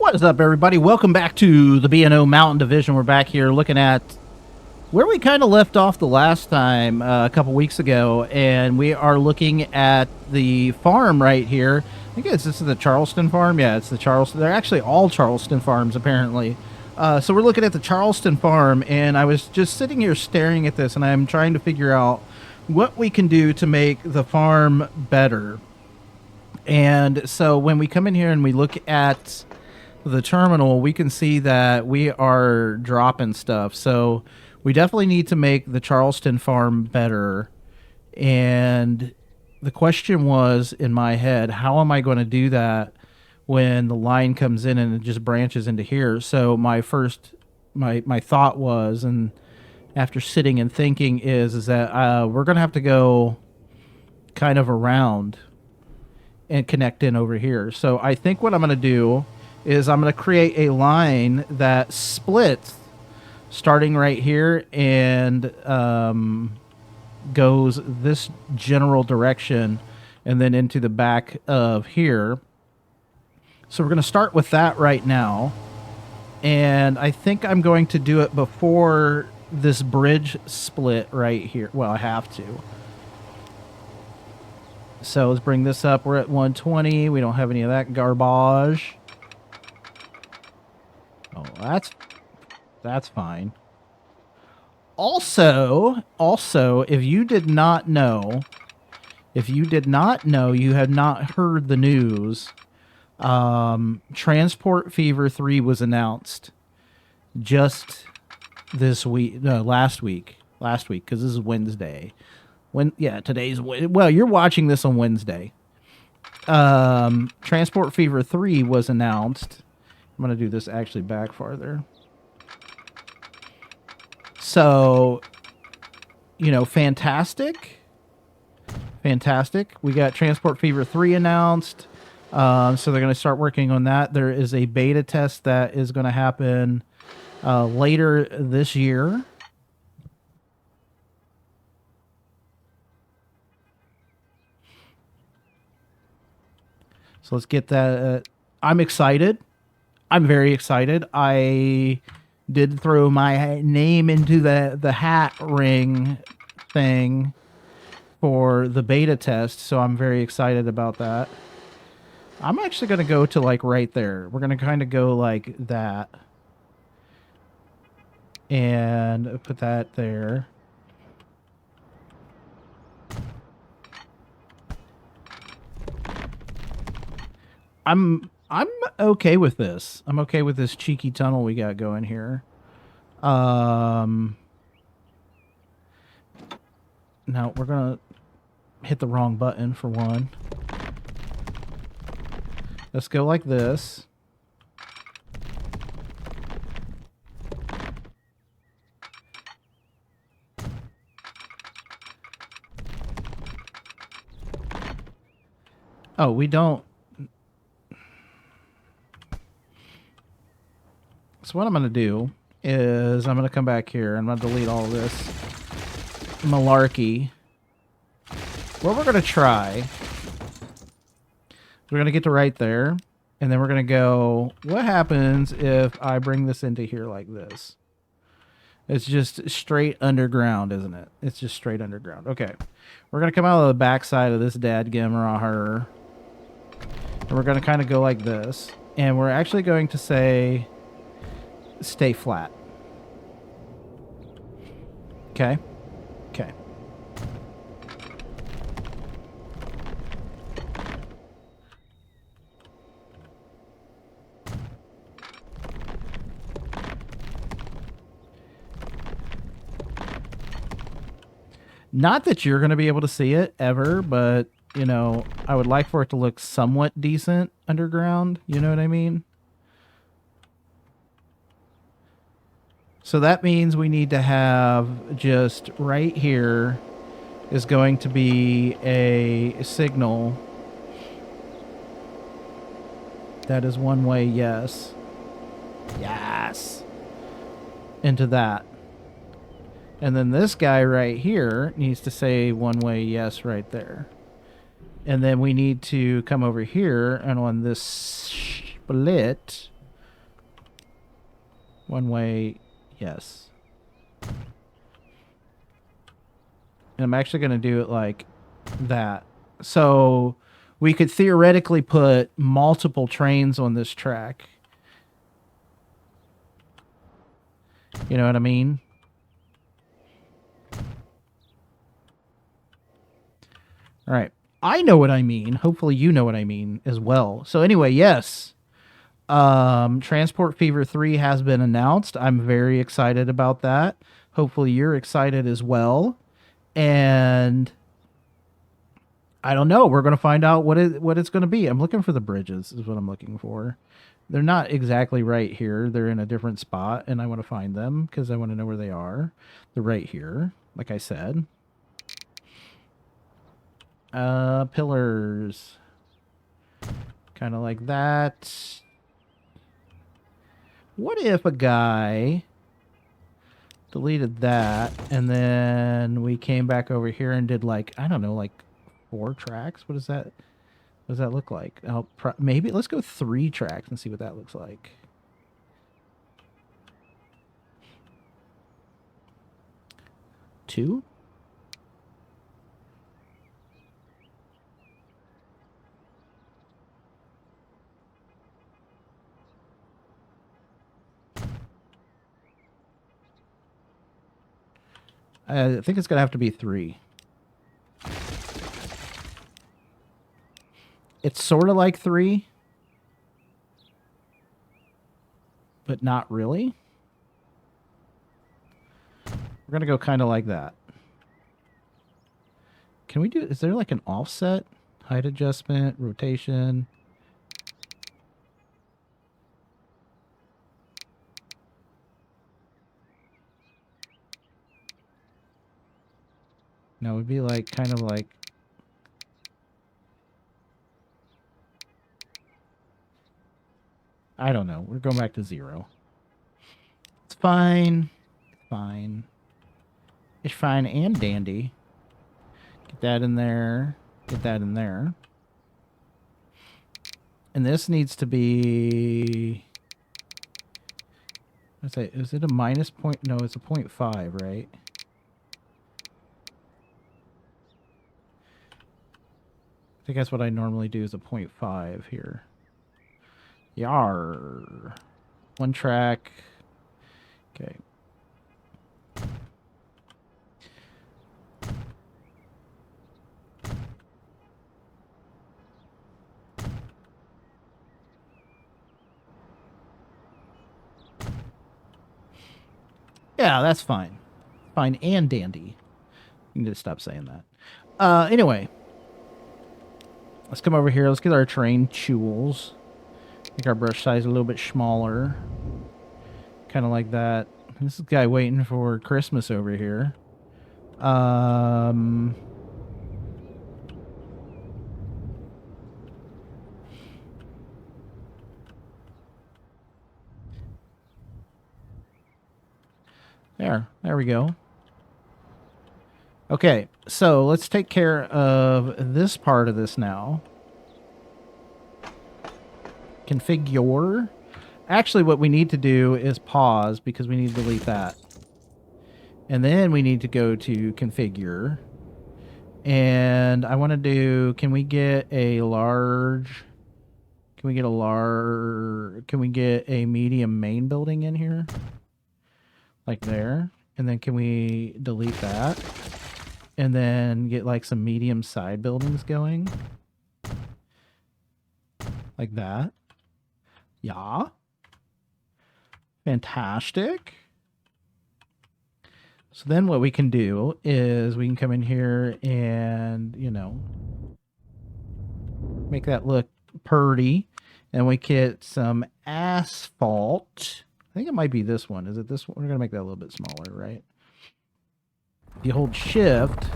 What is up, everybody? Welcome back to the B&O Mountain Division. We're back here looking at where we kind of left off the last time a couple weeks ago, and we are looking at the farm right here. I think this is the Charleston farm. Yeah, it's the Charleston. They're actually all Charleston farms, apparently. So we're looking at the Charleston farm, and I was just sitting here staring at this, and I'm trying to figure out what we can do to make the farm better. And so when we come in here and we look at the terminal, we can see that we are dropping stuff. So we definitely need to make the Charleston farm better. And the question was in my head, how am I going to do that when the line comes in and it just branches into here? So my thought was, and after sitting and thinking, is that we're going to have to go kind of around and connect in over here. So I think what I'm going to do is I'm going to create a line that splits starting right here and goes this general direction and then into the back of here. So we're going to start with that right now. And I think I'm going to do it before this bridge split right here. Well, I have to. So let's bring this up. We're at 120. We don't have any of that garbage. Oh, that's fine. Also, if you did not know, you have not heard the news. Transport Fever 3 was announced just this week. No, last week, because this is Wednesday. Today's, well, you're watching this on Wednesday. Transport Fever 3 was announced. I'm going to do this actually back farther. So, fantastic. We got Transport Fever 3 announced. So they're going to start working on that. There is a beta test that is going to happen later this year. So let's get that. I'm excited. I'm very excited. I did throw my name into the hat ring thing for the beta test, so I'm very excited about that. I'm actually going to go to like right there. We're going to kind of go like that. And put that there. I'm okay with this. I'm okay with this cheeky tunnel we got going here. Now we're gonna hit the wrong button for one. Let's go like this. Oh, we don't. So what I'm going to do is I'm going to come back here. I'm going to delete all of this malarkey. What we're going to try, we're going to get to right there, and then we're going to go, what happens if I bring this into here like this? It's just straight underground, isn't it? It's just straight underground. Okay. We're going to come out of the backside of this dadgummer, and we're going to kind of go like this, and we're actually going to say stay flat. Okay. Not that you're going to be able to see it ever, but, I would like for it to look somewhat decent underground. You know what I mean? So that means we need to have just right here is going to be a signal. That is one way, yes. Yes. Into that. And then this guy right here needs to say one way, yes, right there. And then we need to come over here and on this split, One way, yes. And I'm actually going to do it like that. So we could theoretically put multiple trains on this track. You know what I mean? All right. I know what I mean. Hopefully you know what I mean as well. So anyway, yes. Transport Fever 3 has been announced. I'm very excited about that. Hopefully you're excited as well. And I don't know. We're going to find out what it's going to be. I'm looking for the bridges is what I'm looking for. They're not exactly right here. They're in a different spot, and I want to find them because I want to know where they are. They're right here, like I said. Pillars. Kind of like that. What if a guy deleted that, and then we came back over here and did like, I don't know, like 4 tracks? What is that? What does that look like? Maybe let's go 3 tracks and see what that looks like. Two? I think it's going to have to be 3. It's sort of like 3, but not really. We're going to go kind of like that. Can we do, is there like an offset? Height adjustment, rotation. No, it would be like, kind of like, I don't know. We're going back to 0. It's fine. Fine. It's fine and dandy. Get that in there. Get that in there. And this needs to be... Let's say, is it a minus point? No, it's a 0.5, right? I think that's what I normally do is a 0.5 here. Yar. 1 track. Okay. Yeah, that's fine. Fine and dandy. You need to stop saying that. Anyway. Let's come over here. Let's get our train tools. Make our brush size a little bit smaller. Kind of like that. This is a guy waiting for Christmas over here. There we go. Okay, so let's take care of this part of this now. Configure. Actually, what we need to do is pause because we need to delete that. And then we need to go to configure. And I want to do, can we get a large, can we get a medium main building in here? Like there. And then can we delete that? And then get like some medium side buildings going. Like that. Yeah. Fantastic. So then what we can do is we can come in here and, you know, make that look pretty. And we get some asphalt. I think it might be this one. Is it this one? We're going to make that a little bit smaller, right? If you hold shift...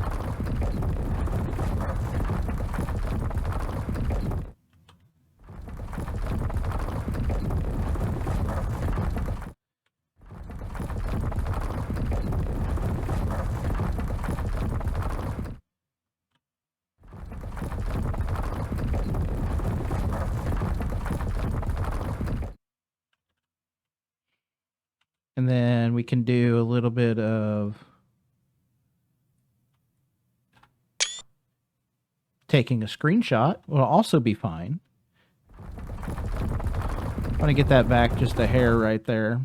And then we can do a little bit of taking a screenshot. Will also be fine. I'm going to get that back just a hair right there.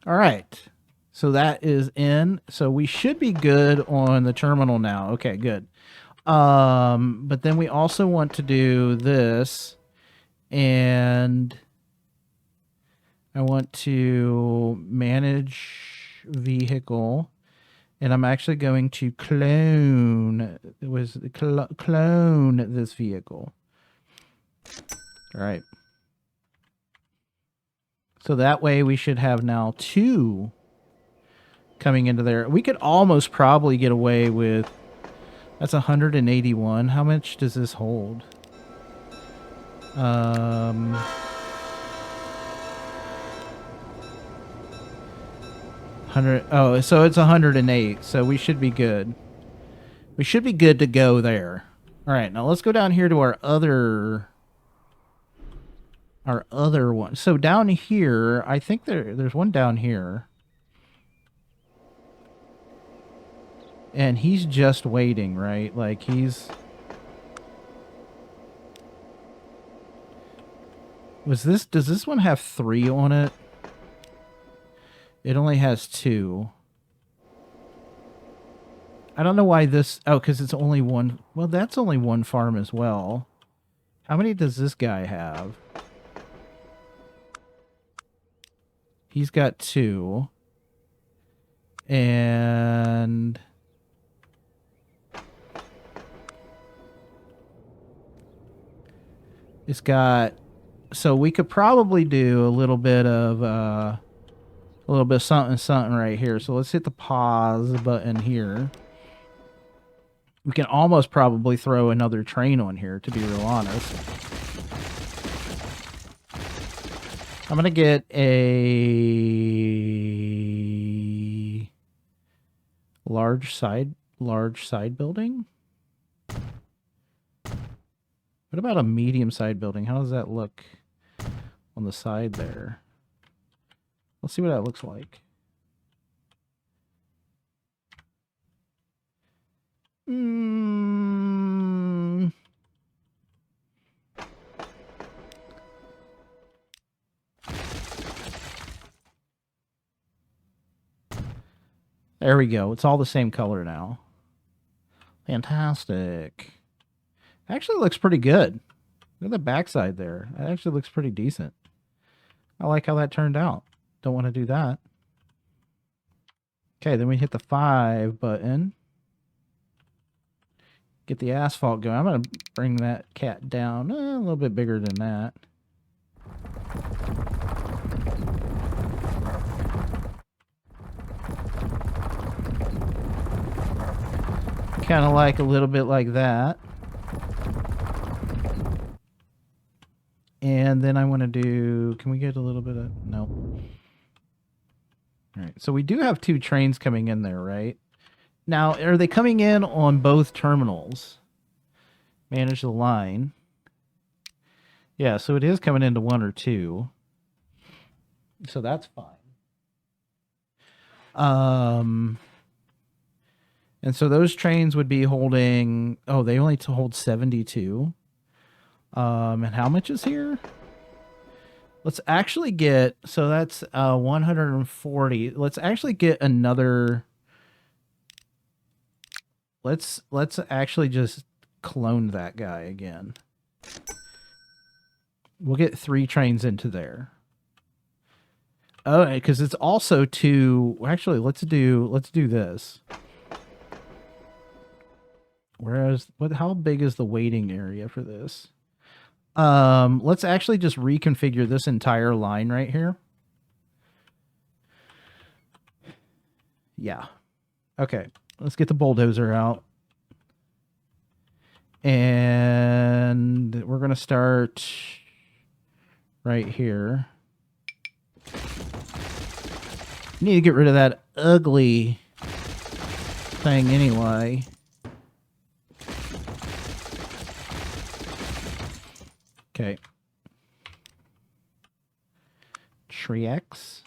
All right. So that is in. So we should be good on the terminal now. Okay, good. But then we also want to do this, and I want to manage vehicle, and I'm actually going to clone this vehicle. All right. So that way we should have now 2 coming into there. We could almost probably get away with, that's 181. How much does this hold? 100. Oh, so it's 108. So we should be good. We should be good to go there. All right, now let's go down here to our other one. So down here, I think there's one down here. And he's just waiting, right? Like does this one have 3 on it? It only has 2. I don't know why this, because it's only one. Well, that's only one farm as well. How many does this guy have? He's got 2. And it's got, so we could probably do a little bit of something right here. So let's hit the pause button here. We can almost probably throw another train on here, to be real honest. I'm going to get a large side building. What about a medium side building? How does that look on the side there? Let's see what that looks like. There we go. It's all the same color now. Fantastic. Actually looks pretty good. Look at the backside there. That actually looks pretty decent. I like how that turned out. Don't want to do that. Okay, then we hit the 5 button. Get the asphalt going. I'm going to bring that cat down a little bit bigger than that. Kind of like a little bit like that. And then I want to do, can we get a little bit of, no. All right, so we do have 2 trains coming in there, right? Now, are they coming in on both terminals? Manage the line. Yeah, so it is coming into 1 or 2. So that's fine. And so those trains would be holding, oh, they only hold 72. And how much is here? Let's actually get, so that's 140. Let's actually get another, let's actually just clone that guy again. We'll get 3 trains into there. Oh, because it's also 2, actually let's do this. Whereas, how big is the waiting area for this? Let's actually just reconfigure this entire line right here. Yeah. Okay. Let's get the bulldozer out. And we're going to start right here. Need to get rid of that ugly thing anyway. Okay. Shriex.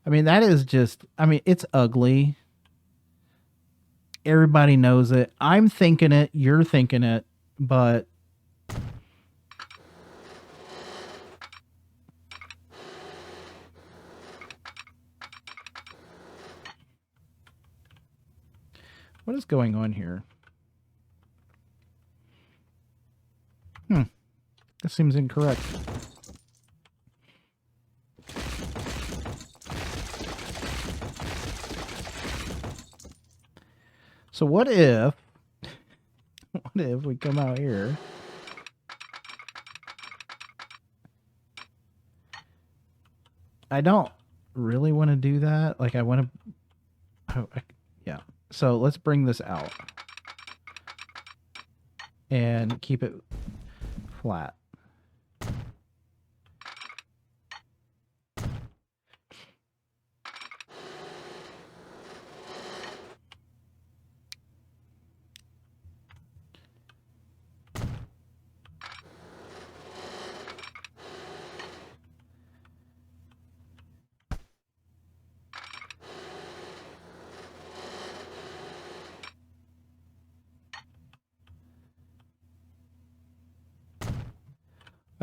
I mean, that is just, I mean, it's ugly. Everybody knows it. I'm thinking it, you're thinking it, but what is going on here? This seems incorrect. So what if we come out here? I don't really want to do that. Like I want to, yeah. So let's bring this out and keep it flat.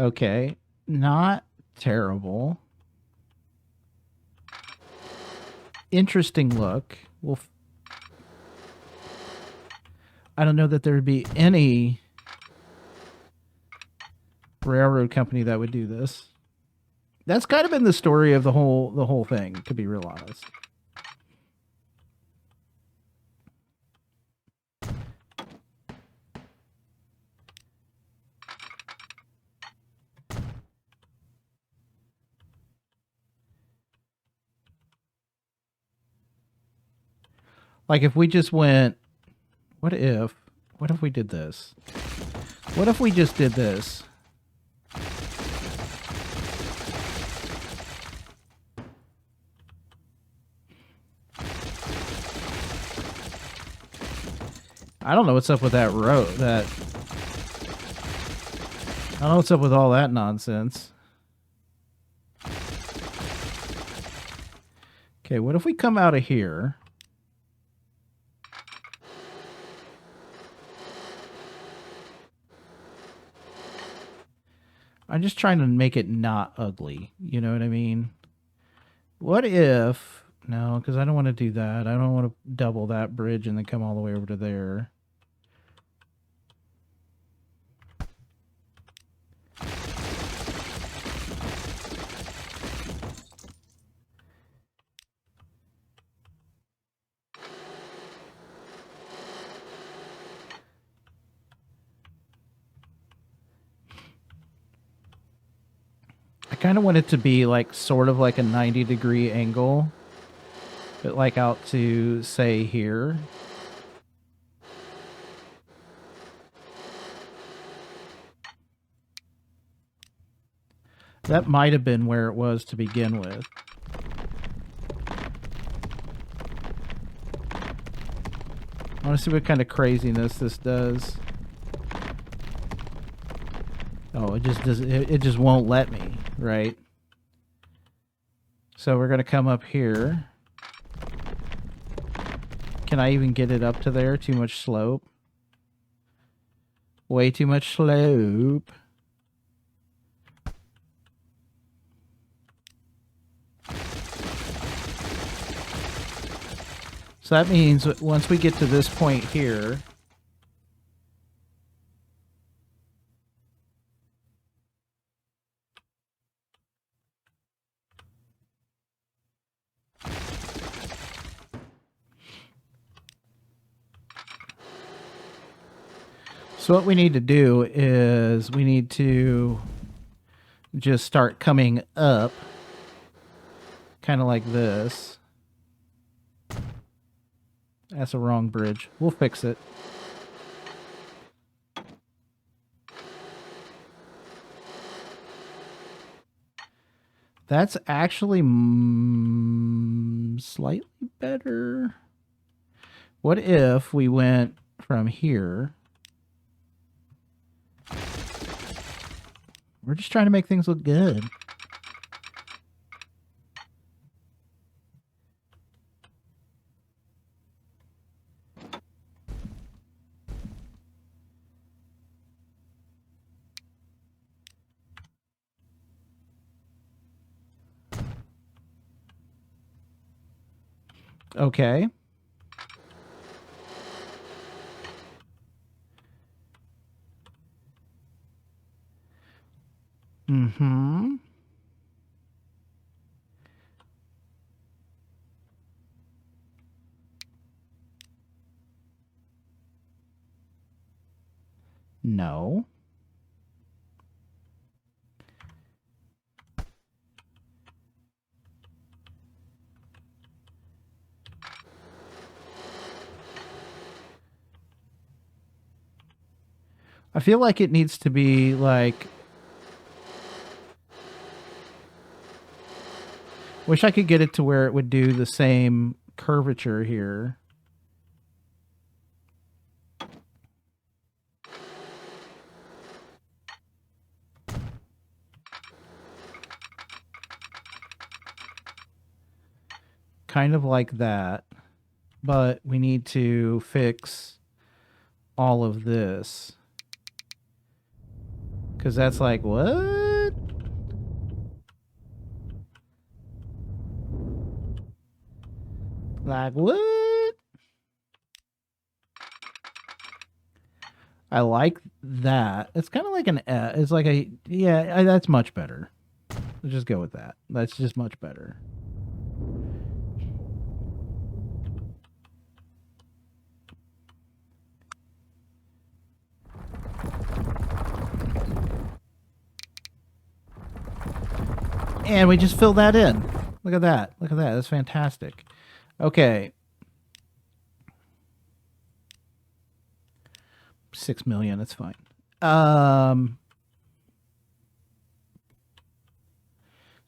Okay, not terrible. Interesting look. Well, I don't know that there would be any railroad company that would do this. That's kind of been the story of the whole thing, to be real honest. Like if we just went, what if we did this? What if we just did this? I don't know what's up with that road. I don't know what's up with all that nonsense. Okay, what if we come out of here? I'm just trying to make it not ugly. You know what I mean? What if... No, because I don't want to do that. I don't want to double that bridge and then come all the way over to there. I kind of want it to be like sort of like a 90-degree angle. But like out to, say, here. That might have been where it was to begin with. I want to see what kind of craziness this does. Oh, it just does. It just won't let me, right? So we're gonna come up here. Can I even get it up to there? Too much slope. Way too much slope. So that means once we get to this point here, so what we need to do is we need to just start coming up kind of like this. That's a wrong bridge. We'll fix it. That's actually slightly better. What if we went from here We're just trying to make things look good. Okay. Mm-hmm. No. I feel like it needs to be like... Wish I could get it to where it would do the same curvature here. Kind of like that. But we need to fix all of this. Because that's like, what? Like, what? I like that. It's kind of like an... It's like a... Yeah, that's much better. Let's just go with that. That's just much better. And we just fill that in. Look at that. Look at that. That's fantastic. Okay. 6 million. That's fine.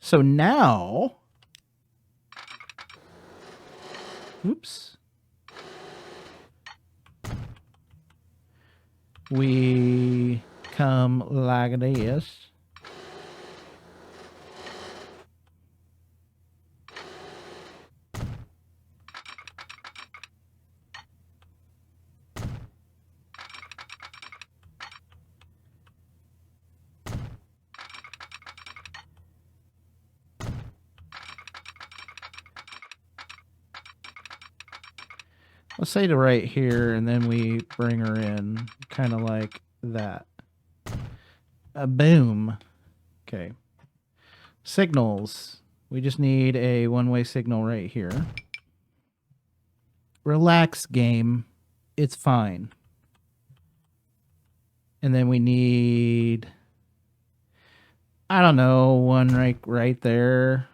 So now... Oops. We come like this. Let's say to right here, and then we bring her in, kind of like that. Boom. Okay. Signals. We just need a one-way signal right here. Relax, game. It's fine. And then we need... I don't know, one right there.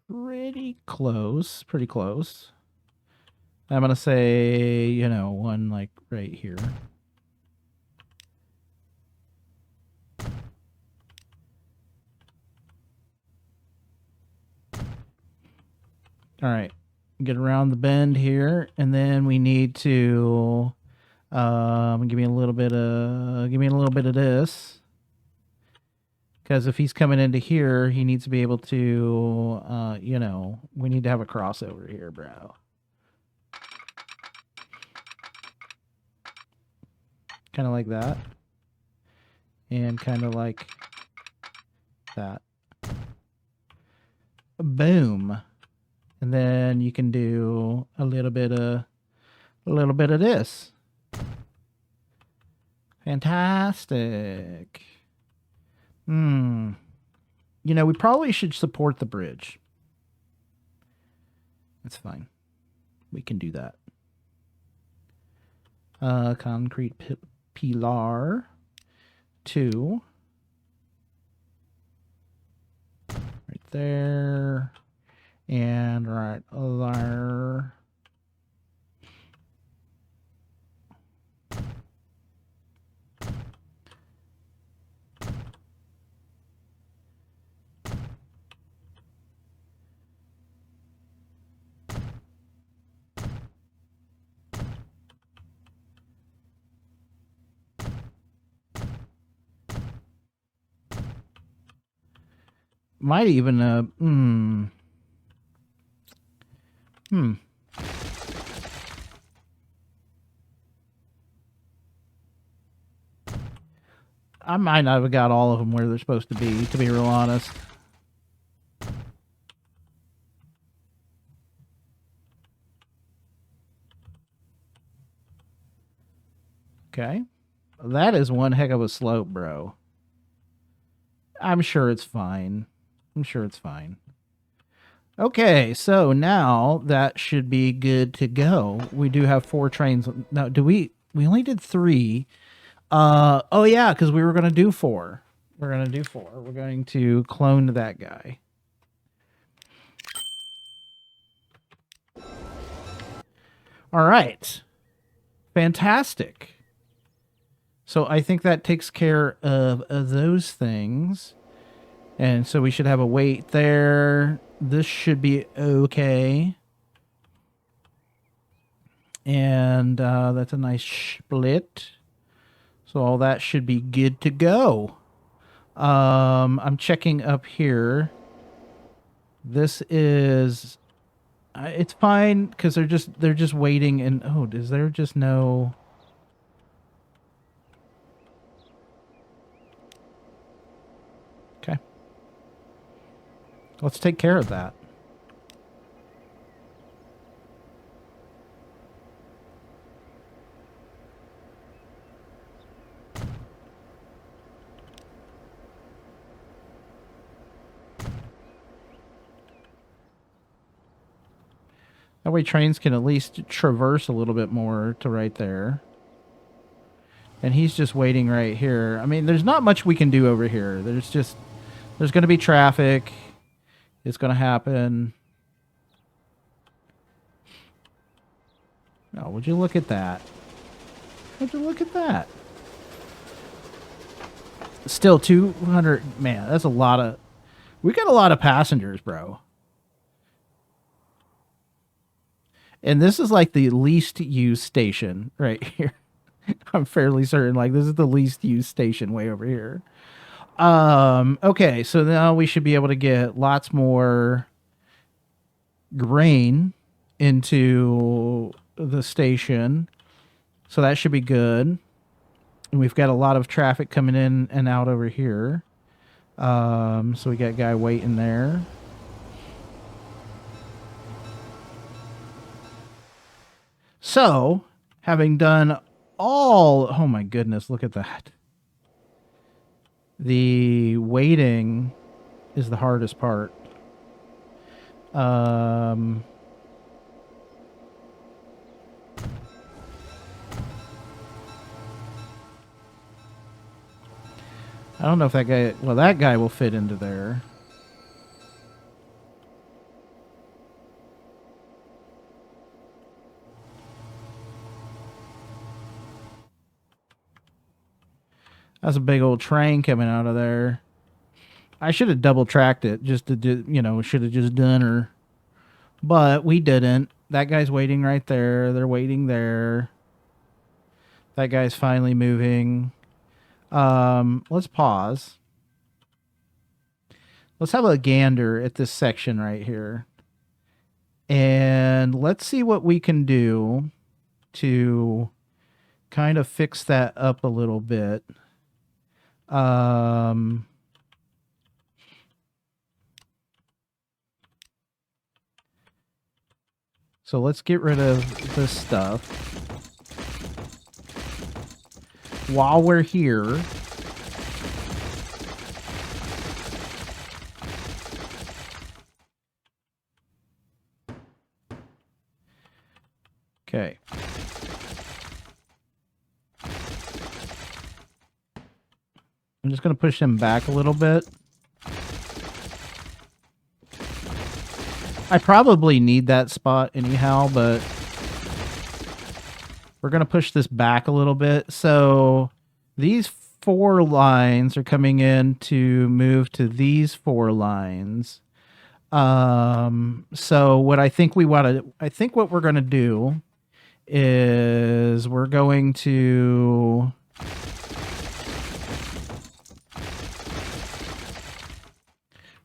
Pretty close. Pretty close. I'm going to say, you know, one like right here. All right. Get around the bend here, and then we need to give me a little bit of this. Because if he's coming into here, he needs to be able to, you know, we need to have a crossover here, bro. Kind of like that. And kind of like that. Boom. And then you can do a little bit of this. Fantastic. You know, we probably should support the bridge. That's fine. We can do that. Concrete pillar 2. Right there. And right there. Might even, I might not have got all of them where they're supposed to be real honest. Okay. That is one heck of a slope, bro. I'm sure it's fine. I'm sure it's fine. Okay, so now that should be good to go. We do have 4 trains. Now, we only did 3. Oh yeah, because we were going to do 4. We're going to do 4. We're going to clone that guy. All right. Fantastic. So I think that takes care of those things. And so we should have a wait there. This should be okay. And that's a nice split. So all that should be good to go. I'm checking up here. This is... it's fine because they're just waiting. And oh, is there just no... Okay. Let's take care of that. That way trains can at least traverse a little bit more to right there. And he's just waiting right here. I mean, there's not much we can do over here. There's going to be traffic. It's going to happen. Oh, would you look at that? Would you look at that? Still 200. Man, that's a lot of... We got a lot of passengers, bro. And this is like the least used station right here. I'm fairly certain like this is the least used station way over here. Okay, so now we should be able to get lots more grain into the station. So that should be good. And we've got a lot of traffic coming in and out over here. So we got a guy waiting there. So, having done all... Oh my goodness, look at that. The waiting is the hardest part. I don't know if that guy... Well, that guy will fit into there. That's a big old train coming out of there. I should have double tracked it just to do, should have just done her. But we didn't. That guy's waiting right there. They're waiting there. That guy's finally moving. Let's pause. Let's have a gander at this section right here. And let's see what we can do to kind of fix that up a little bit. So let's get rid of this stuff. While we're here, okay. I'm just going to push him back a little bit. I probably need that spot anyhow, but we're going to push this back a little bit. So these 4 lines are coming in to move to these 4 lines. So what I think what we're going to do is we're going to...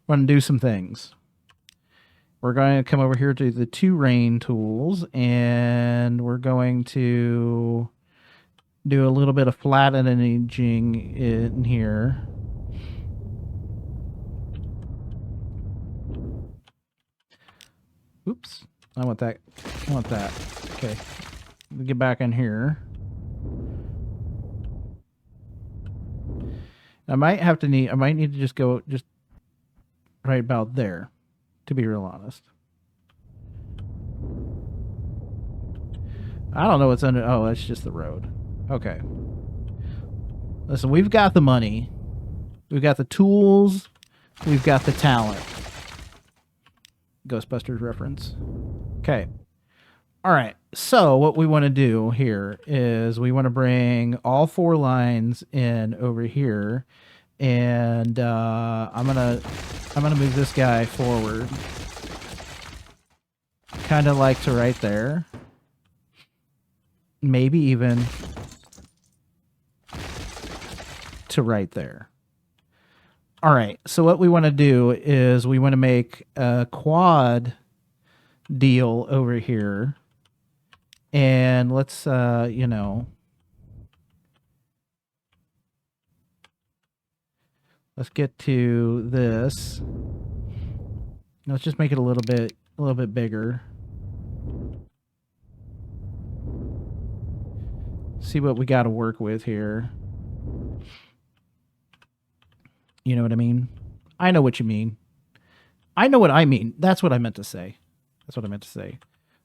we're going to do some things. We're going to come over here to the terrain tools, and we're going to do a little bit of flattening in here. Oops. I want that. I want that. Okay. Get back in here. I might need to just go just right about there, to be real honest. I don't know what's under. Oh, that's just the road. Okay. Listen, we've got the money. We've got the tools. We've got the talent. Ghostbusters reference. Okay. All right. So what we want to do here is we want to bring all 4 lines in over here, and I'm gonna move this guy forward, kind of like to right there, maybe even to right there. All right. So what we want to do is we want to make a quad deal over here. And let's, you know, let's get to this. Let's just make it a little bit bigger. See what we got to work with here. You know what I mean? I know what you mean. I know what I mean. That's what I meant to say. That's what I meant to say.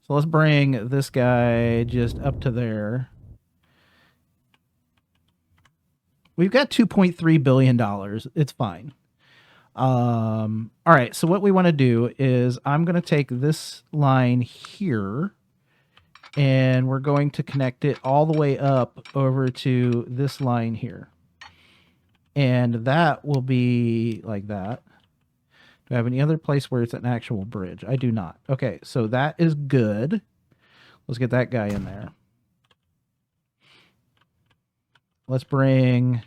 So let's bring this guy just up to there. We've got $2.3 billion. It's fine. All right. So what we want to do is I'm going to take this line here, and we're going to connect it all the way up over to this line here. And that will be like that. Do I have any other place where it's an actual bridge? I do not. Okay, so that is good. Let's get that guy in there. Let's bring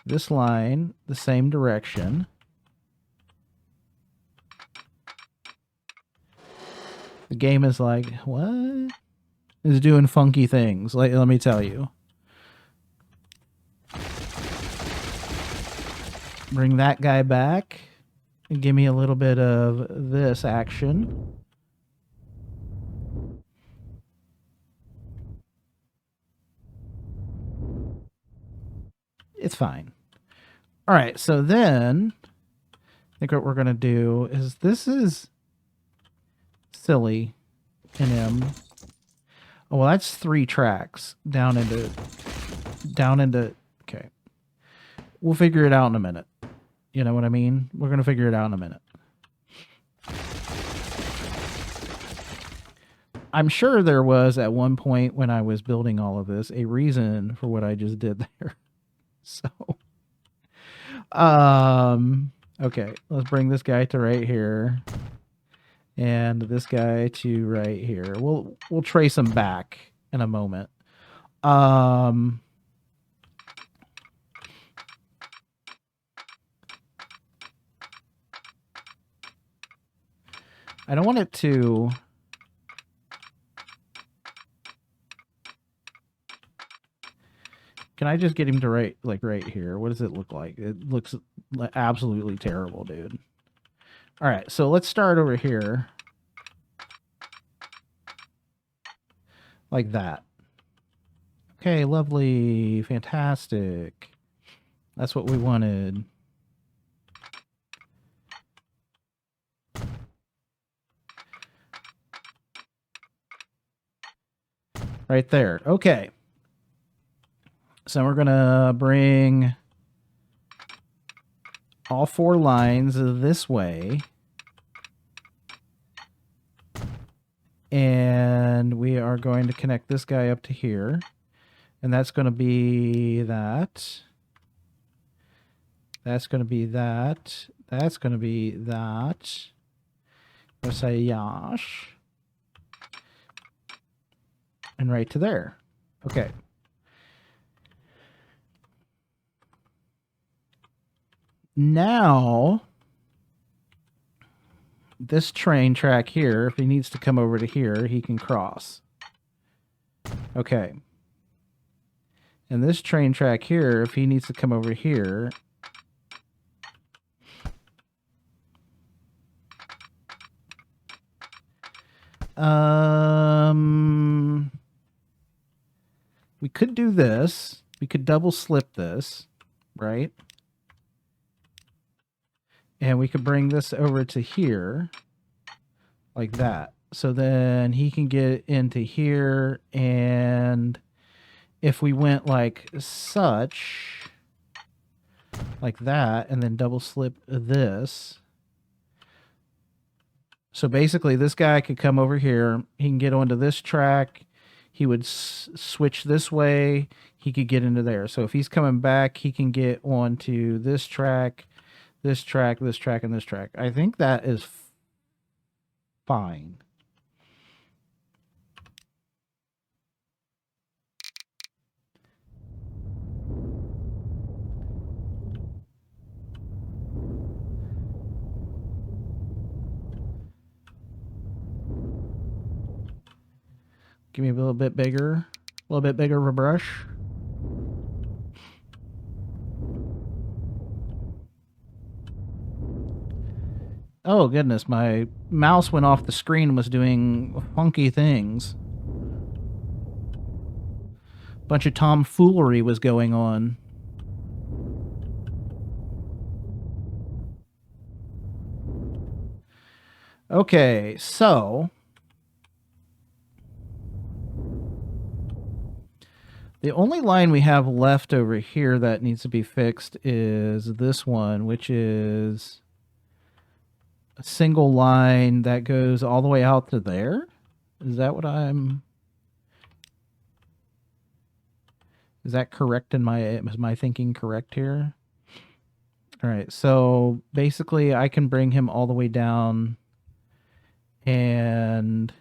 this line the same direction. The game is like, what? It's doing funky things. Like, let me tell you. Bring that guy back and give me a little bit of this action. It's fine. All right, so then I think what we're going to do is this is silly in M. Oh, well, that's 3 tracks down into, okay. We'll figure it out in a minute. You know what I mean? We're going to figure it out in a minute. I'm sure there was at one point when I was building all of this a reason for what I just did there. So, okay, let's bring this guy to right here, and this guy to right here. We'll trace them back in a moment. I don't want it to. Can I just get him to right here? What does it look like? It looks absolutely terrible, dude. All right, so let's start over here. Like that. Okay, lovely, fantastic. That's what we wanted. Right there. Okay. So we're going to bring all 4 lines this way. And we are going to connect this guy up to here. And that's going to be that. That's going to be that. That's going to be that. Let's say yash. And right to there. Okay. Now, this train track here, if he needs to come over to here, he can cross. Okay. And this train track here, if he needs to come over here, we could do this. We could double slip this, right? And we could bring this over to here, like that. So then he can get into here, and if we went like such, like that, and then double slip this. So basically, this guy could come over here. He can get onto this track. He would switch this way. He could get into there. So if he's coming back, he can get onto this track, this track, this track, and this track. I think that is fine. Give me a little bit bigger of a brush. Oh goodness, my mouse went off the screen and was doing funky things. Bunch of tomfoolery was going on. Okay, so the only line we have left over here that needs to be fixed is this one, which is a single line that goes all the way out to there. Is that what is that correct is my thinking correct here? All right, so basically I can bring him all the way down and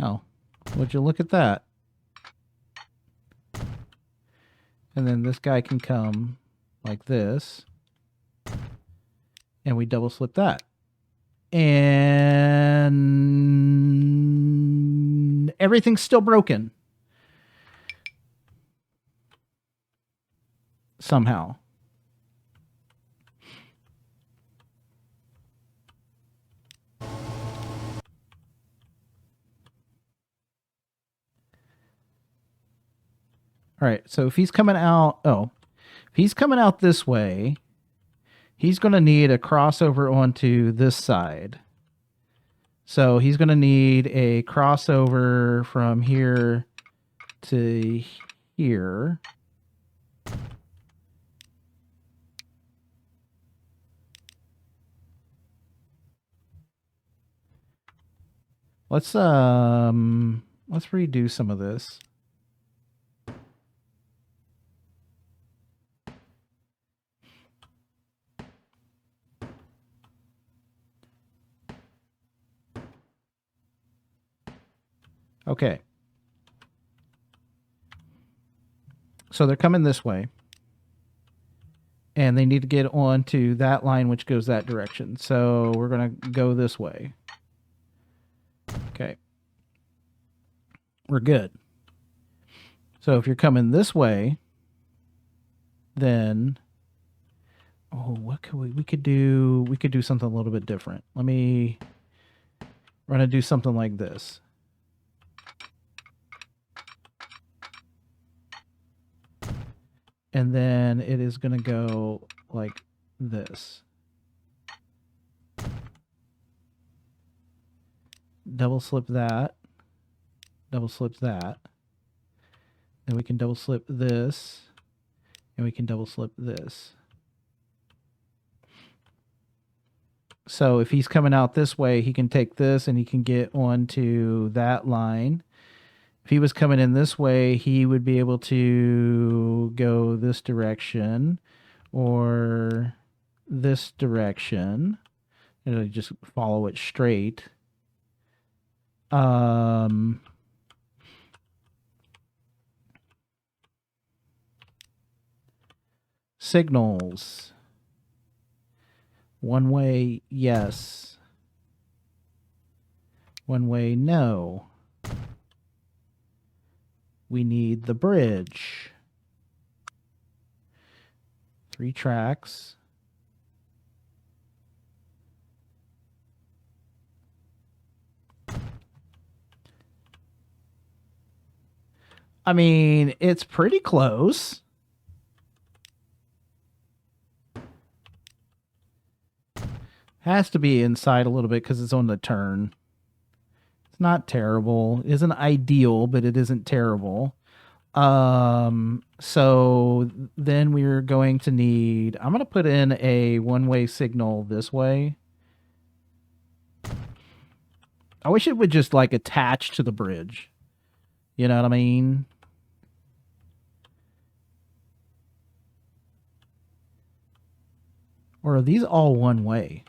oh, would you look at that? And then this guy can come like this, and we double slip that. And everything's still broken. Somehow. All right, so if he's coming out, if he's coming out this way, he's going to need a crossover onto this side. So he's going to need a crossover from here to here. Let's redo some of this. Okay. So they're coming this way. And they need to get onto that line which goes that direction. So we're going to go this way. Okay. We're good. So if you're coming this way, then what could we could do something a little bit different. We're going to do something like this. And then it is going to go like this. Double slip that. Double slip that. Then we can double slip this. And we can double slip this. So if he's coming out this way, he can take this and he can get onto that line. If he was coming in this way, he would be able to go this direction or this direction. It'll just follow it straight. Signals. One way, yes. One way, no. We need the bridge. 3 tracks. I mean, it's pretty close. Has to be inside a little bit because it's on the turn. It's not terrible. It isn't ideal, but it isn't terrible. So then we're going to need, I'm going to put in a one-way signal this way. I wish it would just like attach to the bridge. You know what I mean? Or are these all one way?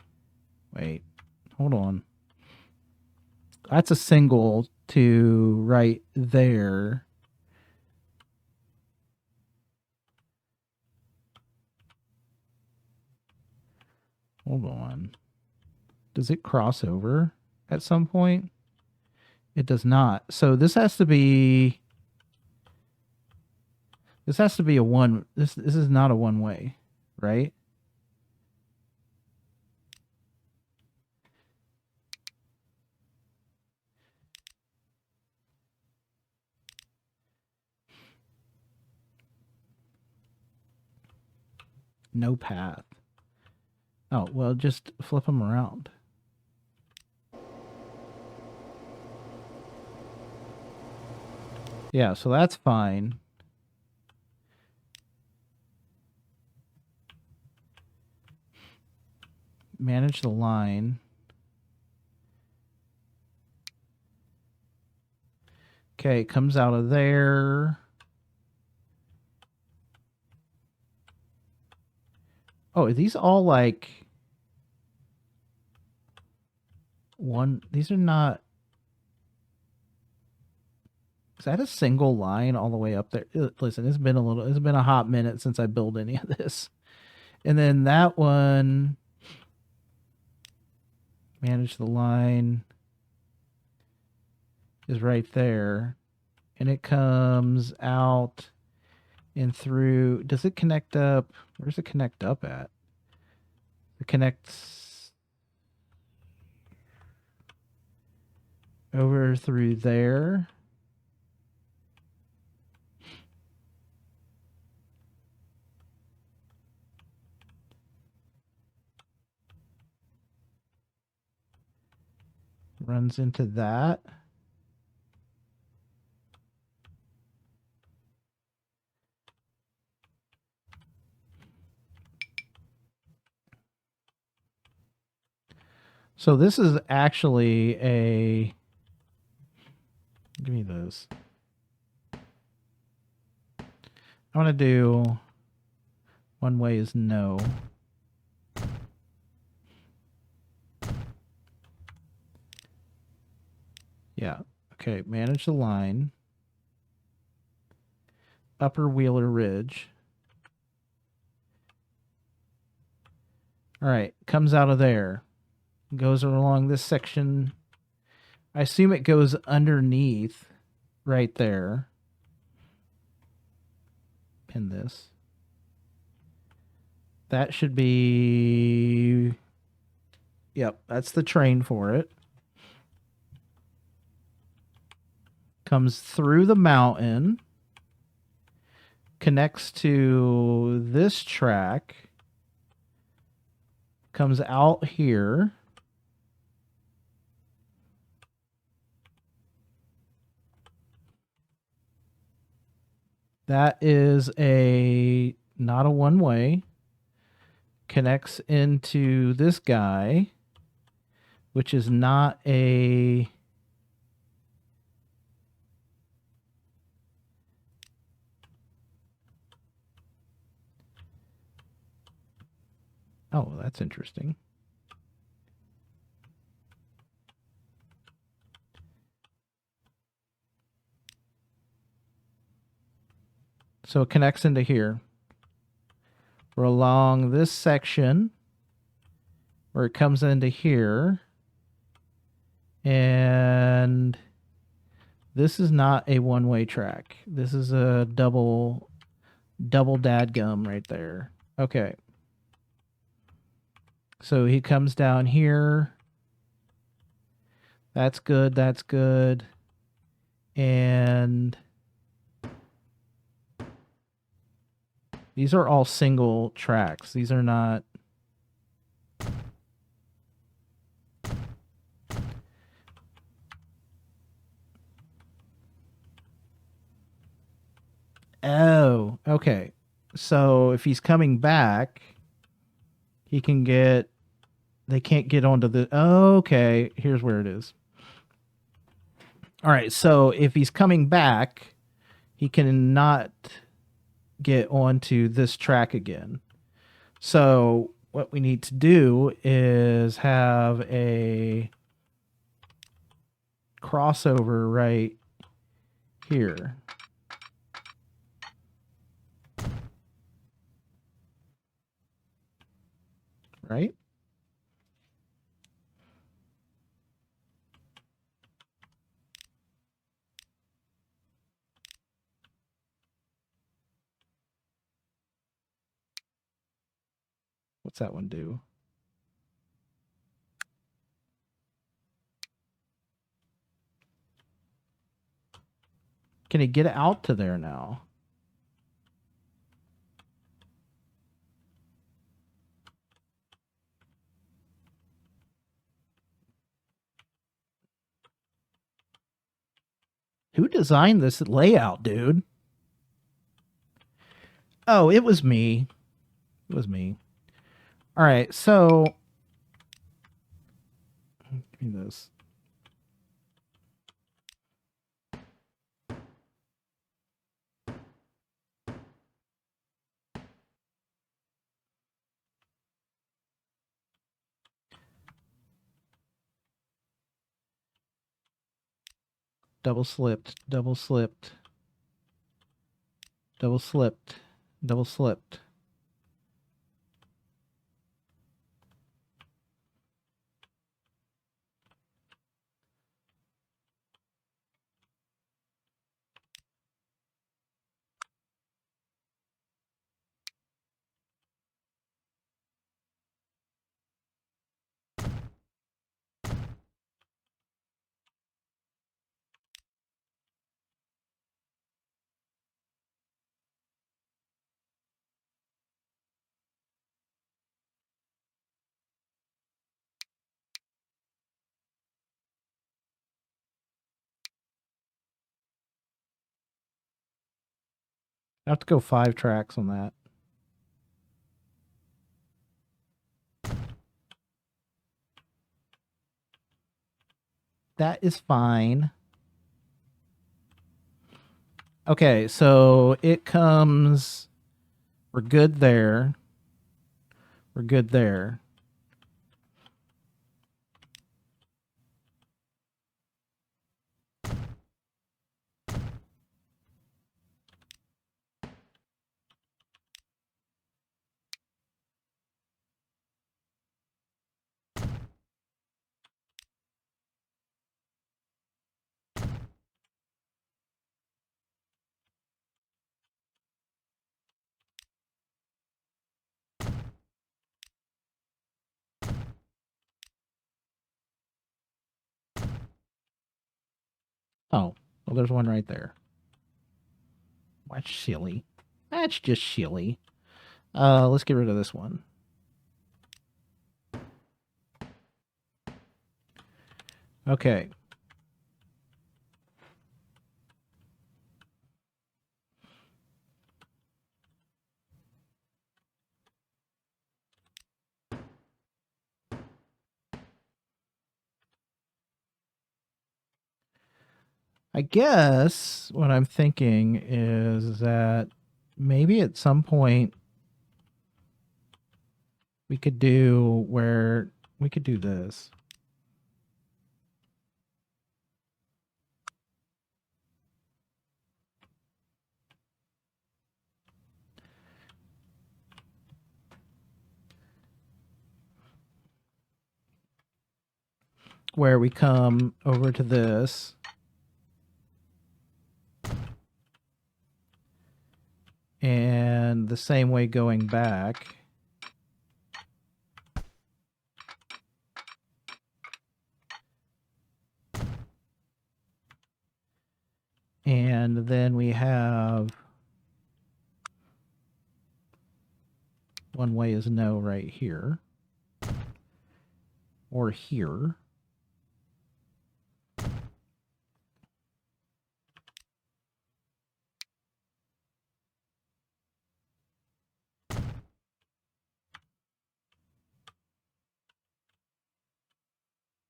Wait, hold on. That's a single to right there. Hold on. Does it cross over at some point? It does not. So this has to be a one. This is not a one way, right? No path. Oh, well, just flip them around. Yeah, so that's fine. Manage the line. Okay, it comes out of there. Oh, are these all like one? These are not. Is that a single line all the way up there? Listen, it's been a hot minute since I built any of this. And then that one, manage the line, is right there. And it comes out and through. Does it connect up? Where's it connect up at? It connects over through there. Runs into that. So this is actually a, give me those. I want to do one way is no. Yeah. Okay. Manage the line. Upper Wheeler Ridge. All right. Comes out of there. Goes along this section. I assume it goes underneath right there. Pin this. That should be, yep, that's the train for it. Comes through the mountain, connects to this track, comes out here. That is not a one way. Connects into this guy, which is not a, oh, that's interesting. So it connects into here. We're along this section where it comes into here. And this is not a one-way track. This is a double dadgum right there. Okay. So he comes down here. That's good. That's good. And these are all single tracks. These are not... Oh, okay. So if he's coming back, he can get... They can't get onto the... Oh, okay. Here's where it is. All right. So if he's coming back, he cannot get onto this track again. So what we need to do is have a crossover right here. Right? What's that one do? Can it get out to there now? Who designed this layout, dude? Oh, it was me. It was me. All right, so give me this. Double slipped, double slipped, double slipped, double slipped. I have to go 5 tracks on that. That is fine. Okay, so it comes... We're good there. We're good there. Oh, well, there's one right there. That's silly. That's just silly. Let's get rid of this one. Okay. I guess what I'm thinking is that maybe at some point we could do where we could do this. square, we come over to this. And the same way going back. And then we have one way is no right here. Or here.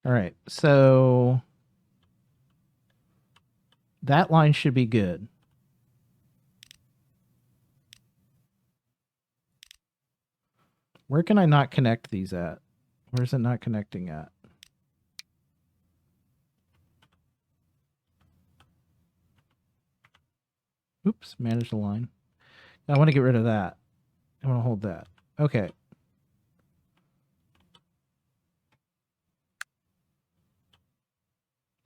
All right, so that line should be good. Where can I not connect these at? Where's it not connecting at? Oops, manage the line. I want to get rid of that. I want to hold that. Okay.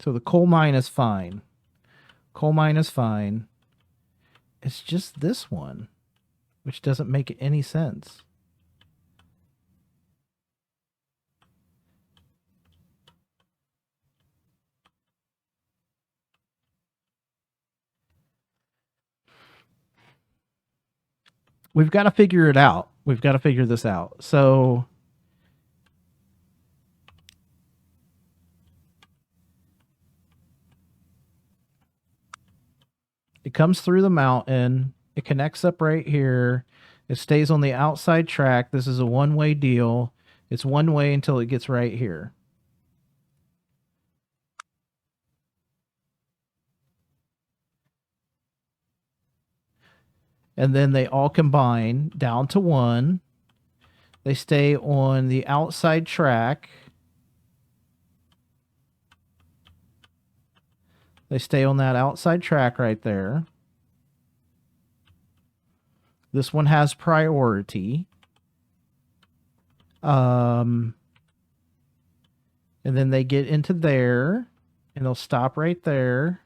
So the coal mine is fine. Coal mine is fine. It's just this one, which doesn't make any sense. We've got to figure it out. We've got to figure this out. So it comes through the mountain. It connects up right here. It stays on the outside track. This is a one-way deal. It's one way until it gets right here. And then they all combine down to one. They stay on the outside track. They stay on that outside track right there. This one has priority. And then they get into there, and they'll stop right there.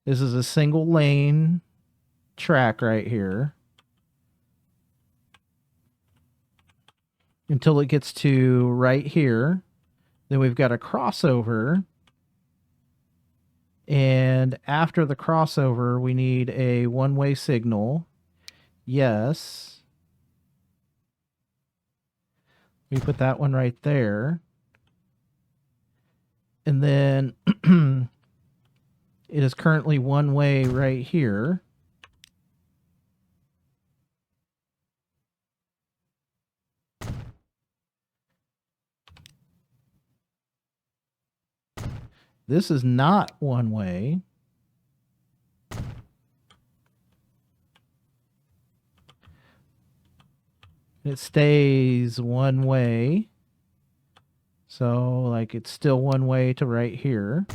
This is a single lane track right here. Until it gets to right here. Then we've got a crossover. And after the crossover, we need a one-way signal. Yes. We put that one right there. And then it is currently one way right here. This is not one way. It stays one way. So, like, it's still one way to right here.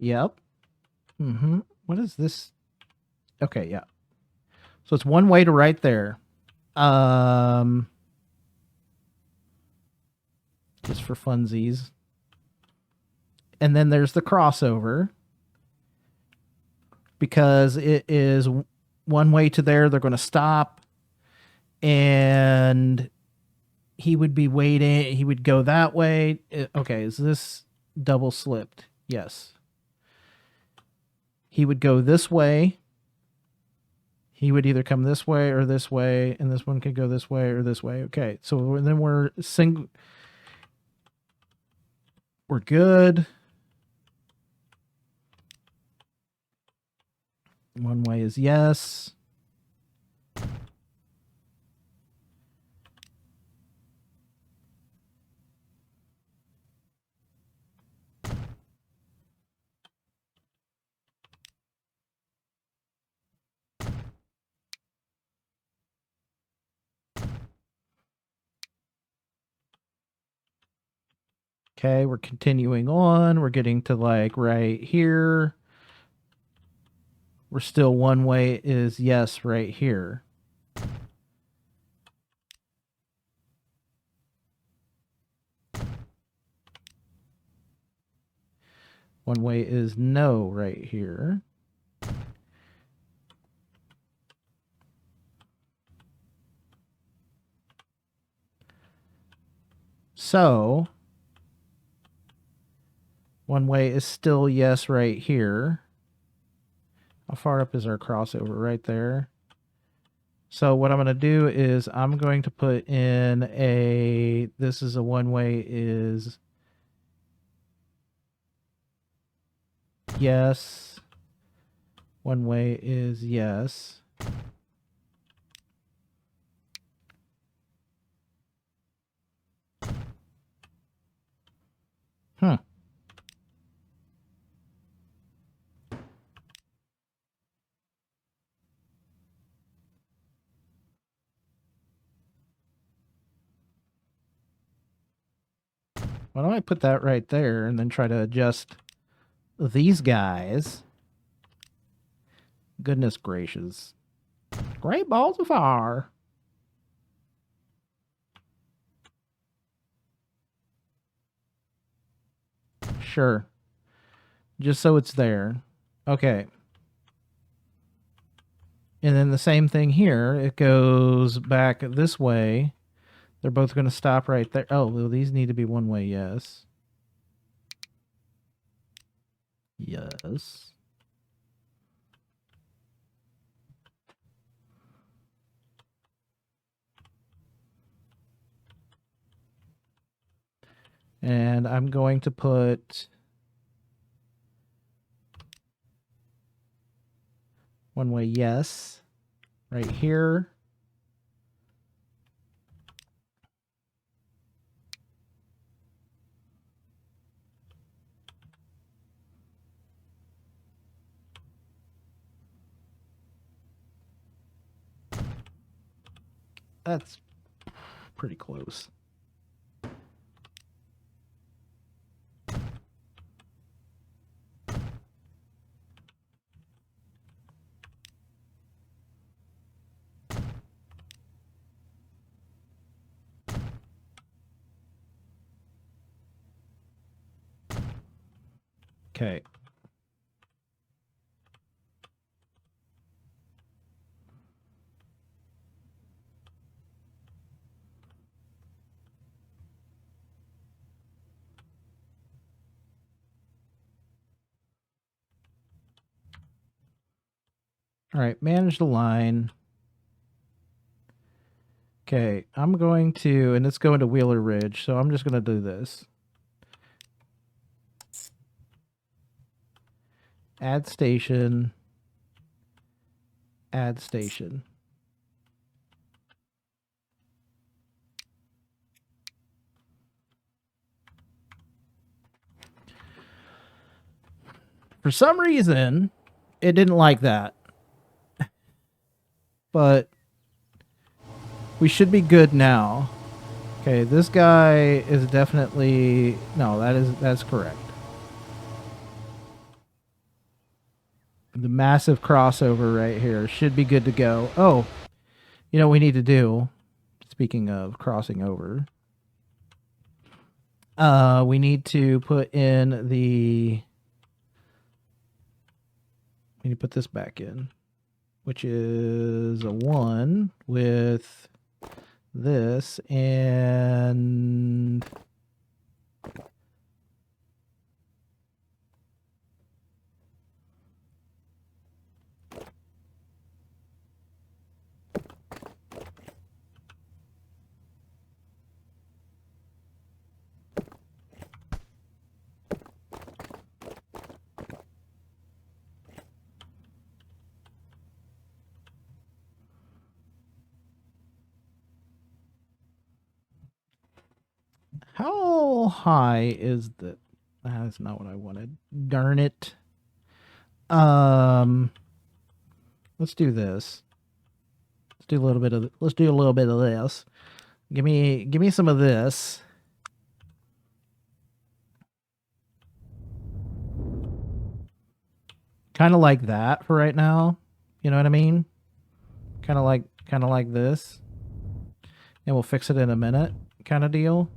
Yep. What is this? Okay, yeah. So it's one way to right there. Just for funsies. And then there's the crossover. Because it is one way to there, they're going to stop. And he would be waiting. He would go that way. Okay, is this double slipped? Yes. He would go this way. He would either come this way or this way, and this one could go this way or this way. Okay, so then we're good. One way is yes. Okay, we're continuing on. We're getting to like right here. We're still one way is yes right here. One way is no right here. So, one way is still yes right here. How far up is our crossover? Right there. So what I'm going to do is I'm going to put in a, this is a one way is yes. One way is yes. Hmm. Why don't I put that right there and then try to adjust these guys? Goodness gracious. Great balls of fire. Sure. Just so it's there. Okay. And then the same thing here. It goes back this way. They're both going to stop right there. Oh, well, these need to be one way, yes. Yes. And I'm going to put one way, yes, right here. That's pretty close. Okay. All right, manage the line. Okay, I'm going to, and it's going to Wheeler Ridge, so I'm just going to do this. Add station. Add station. For some reason, it didn't like that. But we should be good now. Okay, this guy is definitely, no, that's correct. The massive crossover right here should be good to go. Oh, you know what we need to do, speaking of crossing over, we need to put in the, we need to put this back in, which is a 1 with this, and how high is the, that's not what I wanted. Darn it. Let's do this. Let's do a little bit of this. Give me some of this. Kind of like that for right now. You know what I mean? Kind of like this. And we'll fix it in a minute kind of deal.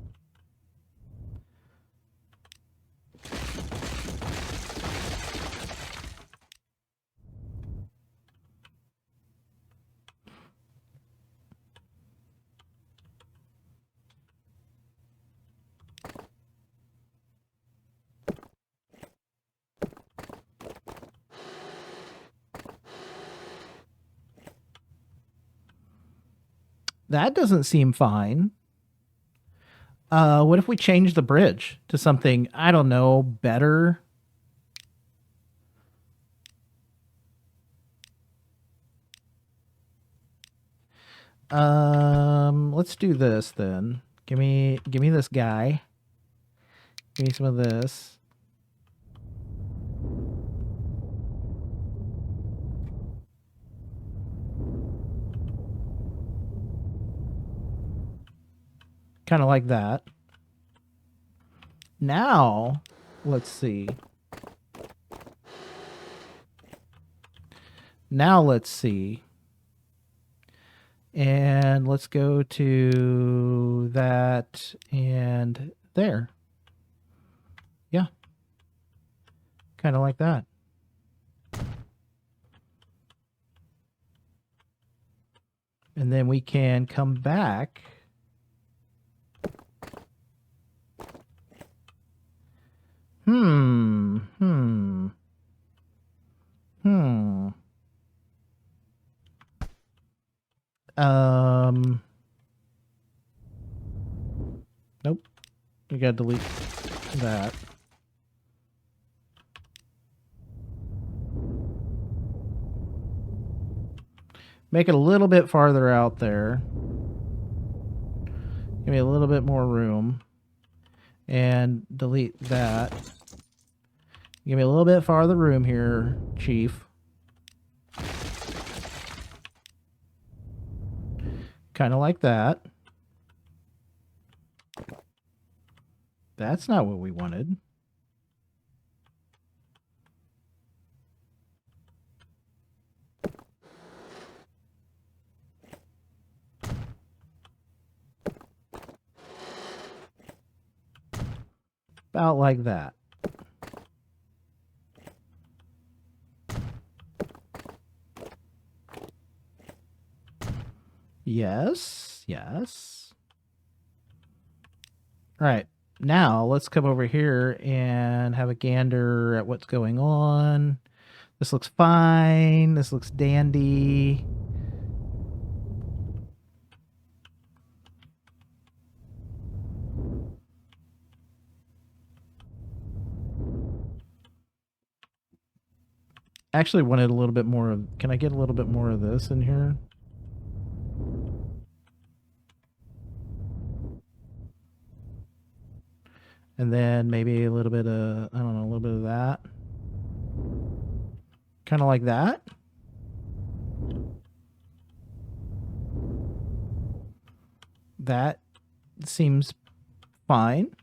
That doesn't seem fine. What if we change the bridge to something, I don't know, better? Let's do this then. Give me this guy. Give me some of this. Kind of like that. Now, let's see. Now let's see. And let's go to that and there. Yeah. Kind of like that. And then we can come back. Nope. We gotta delete that. Make it a little bit farther out there. Give me a little bit more room. And delete that. Give me a little bit farther room here, Chief. Kind of like that. That's not what we wanted. About like that. Yes, yes. All right, now let's come over here and have a gander at what's going on. This looks fine. This looks dandy. Actually wanted a little bit more of, can I get a little bit more of this in here? And then maybe a little bit of, I don't know, a little bit of that. Kind of like that. That seems fine.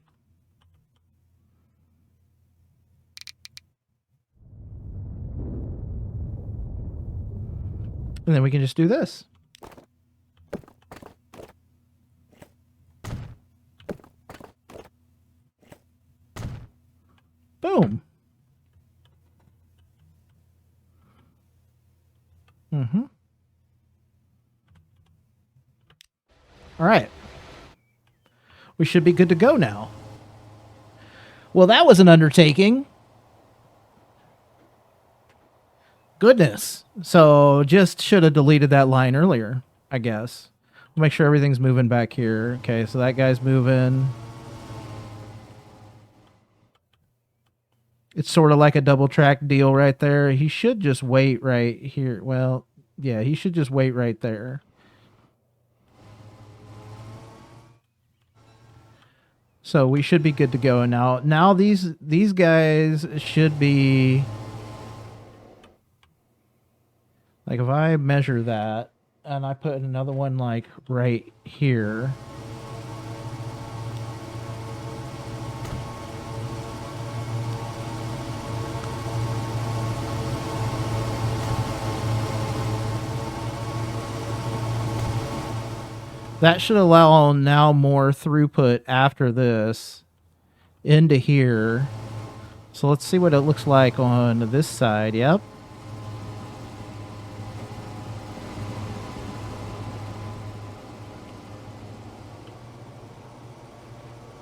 And then we can just do this. Boom. All right. We should be good to go now. Well, that was an undertaking. Goodness. So just should have deleted that line earlier, I guess. We'll make sure everything's moving back here. Okay, so that guy's moving. It's sort of like a double track deal right there. He should just wait right here. Well, yeah, he should just wait right there. So we should be good to go now. Now these guys should be, like, if I measure that and I put another one like right here. That should allow now more throughput after this into here. So let's see what it looks like on this side. Yep.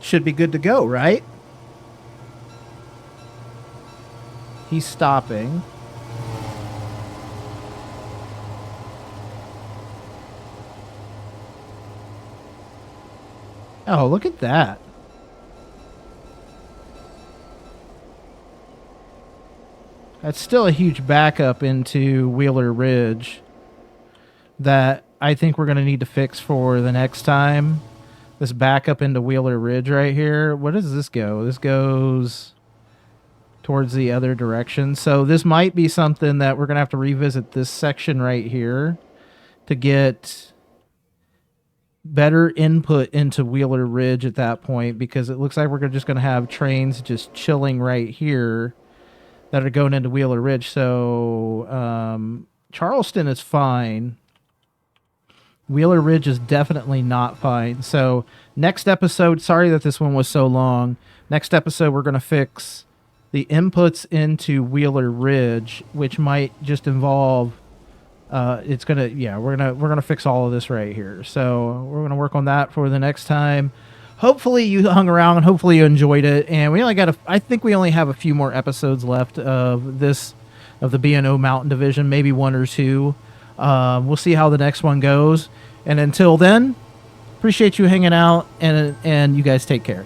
Should be good to go, right? He's stopping. Oh, look at that. That's still a huge backup into Wheeler Ridge that I think we're going to need to fix for the next time. This backup into Wheeler Ridge right here. Where does this go? This goes towards the other direction. So this might be something that we're going to have to revisit this section right here to get better input into Wheeler Ridge at that point, because it looks like we're just going to have trains just chilling right here that are going into Wheeler Ridge. So Charleston is fine. Wheeler Ridge is definitely not fine. So next episode, sorry that this one was so long. Next episode, we're going to fix the inputs into Wheeler Ridge, which might just involve we're gonna fix all of this right here. So we're gonna work on that for the next time. Hopefully you hung around and hopefully you enjoyed it. And we only got I think we only have a few more episodes left of the B&O Mountain Division, maybe one or two. We'll see how the next one goes. And until then, appreciate you hanging out, and you guys take care.